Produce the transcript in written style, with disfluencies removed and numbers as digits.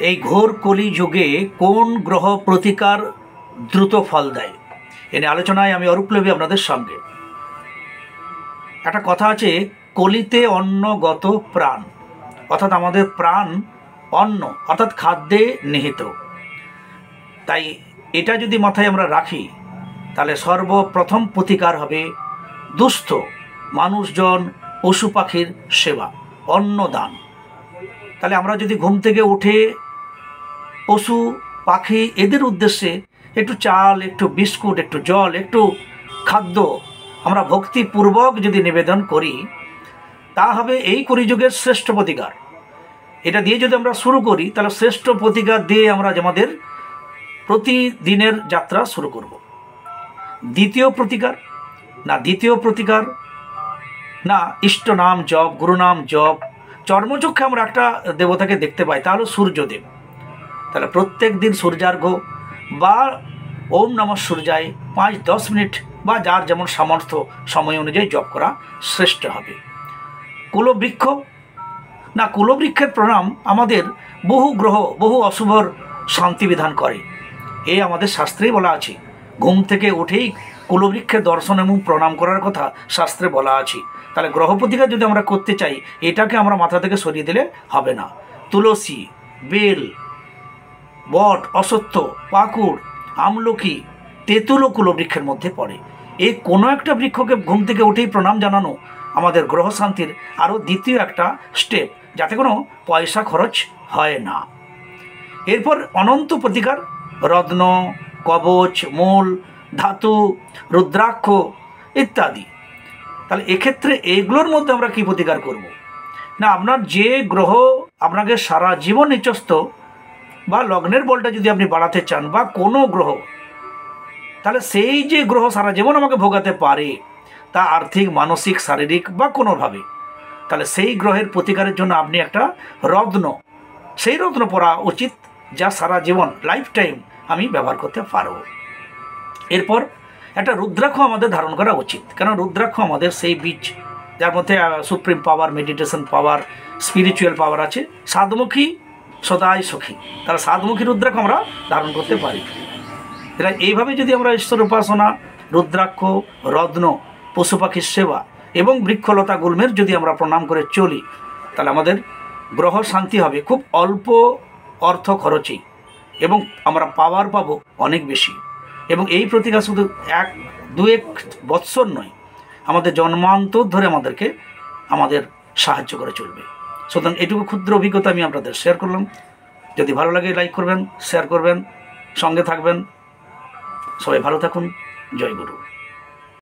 এই ঘোর কলি যুগে কোন গ্রহ প্রতিকার দ্রুত ফল দেয় এ নিয়ে আলোচনায় আমি অরূপলেবী আপনাদের সঙ্গে। একটা কথা আছে, কলিতে অন্নগত প্রাণ, অর্থাৎ আমাদের প্রাণ অন্ন অর্থাৎ খাদ্যে নিহিত। তাই এটা যদি মাথায় আমরা রাখি তাহলে সর্বপ্রথম প্রতিকার হবে দুস্থ মানুষজন পশু পাখির সেবা, অন্নদান। তাহলে আমরা যদি ঘুম থেকে উঠে পশু পাখি এদের উদ্দেশ্যে একটু চাল, একটু বিস্কুট, একটু জল, একটু খাদ্য আমরা ভক্তিপূর্বক যদি নিবেদন করি, তা হবে এই কলিযুগের শ্রেষ্ঠ প্রতিকার। এটা দিয়ে যদি আমরা শুরু করি তাহলে শ্রেষ্ঠ প্রতিকার দিয়ে আমরা আমাদের প্রতিদিনের যাত্রা শুরু করব। দ্বিতীয় প্রতিকার না ইষ্ট নাম জপ, গুরু নাম জপ। চর্মচক্ষে আমরা একটা দেবতাকে দেখতে পাই, তা হলো সূর্যদেব। তাহলে প্রত্যেক দিন সূর্যার্ঘ্য বা ওম নমঃ সূর্যায় 5-10 মিনিট বা যার যেমন সামর্থ্য সময় অনুযায়ী জপ করা শ্রেষ্ঠ হবে। কুলবৃক্ষের প্রণাম আমাদের বহু গ্রহ বহু অশুভর শান্তি বিধান করে, এ আমাদের শাস্ত্রেই বলা আছে। ঘুম থেকে উঠেই কুলবৃক্ষের দর্শন এবং প্রণাম করার কথা শাস্ত্রে বলা আছে। তাহলে গ্রহ প্রতিকার যদি আমরা করতে চাই, এটাকে আমরা মাথা থেকে সরিয়ে দিলে হবে না। তুলসী, বেল, বট, অশ্বত্থ, পাকুড়, আমলকি, তেঁতুলও কুলবৃক্ষের মধ্যে পড়ে। এই কোনো একটা বৃক্ষকে ঘুম থেকে উঠেই প্রণাম জানানো আমাদের গ্রহ শান্তির আরও দ্বিতীয় একটা স্টেপ, যাতে কোনো পয়সা খরচ হয় না। এরপর অনন্ত প্রতিকার, রত্ন, কবচ, মূল, ধাতু, রুদ্রাক্ষ ইত্যাদি। তাহলে এক্ষেত্রে এগুলোর মধ্যে আমরা কি প্রতিকার করব না, আপনার যে গ্রহ আপনাকে সারা জীবন নিচস্ত বা লগ্নের বলটা যদি আপনি বাড়াতে চান বা কোনো গ্রহ, তাহলে সেই যে গ্রহ সারা জীবন আমাকে ভোগাতে পারে, তা আর্থিক, মানসিক, শারীরিক বা কোনোভাবে, তাহলে সেই গ্রহের প্রতিকারের জন্য আপনি একটা সেই রত্ন পরা উচিত, যা সারা জীবন লাইফ টাইম আমি ব্যবহার করতে পারব। এরপর একটা রুদ্রাক্ষ আমাদের ধারণ করা উচিত, কারণ রুদ্রাক্ষ আমাদের সেই বীজ যার মধ্যে সুপ্রিম পাওয়ার, মেডিটেশন পাওয়ার, স্পিরিচুয়াল পাওয়ার আছে। সাতমুখী সদাই সখী, তাহলে সাতমুখী রুদ্রাক্ষ আমরা ধারণ করতে পারি। তাহলে এইভাবে যদি আমরা ঈশ্বর উপাসনা, রুদ্রাক্ষ, রত্ন, পশু পাখির সেবা এবং বৃক্ষলতা গুল্মের যদি আমরা প্রণাম করে চলি, তাহলে আমাদের গ্রহ শান্তি হবে খুব অল্প অর্থ খরচেই, এবং আমরা পাওয়ার পাবো অনেক বেশি। এবং এই প্রতিকার শুধু 1-2 বৎসর নয়, আমাদের জন্মান্তর ধরে আমাদের সাহায্য করে চলবে। সুতরাং এটুকু ক্ষুদ্র অভিজ্ঞতা আমি আপনাদের শেয়ার করলাম। যদি ভালো লাগে লাইক করবেন, শেয়ার করবেন, সঙ্গে থাকবেন। সবাই ভালো থাকুন। জয় গুরু।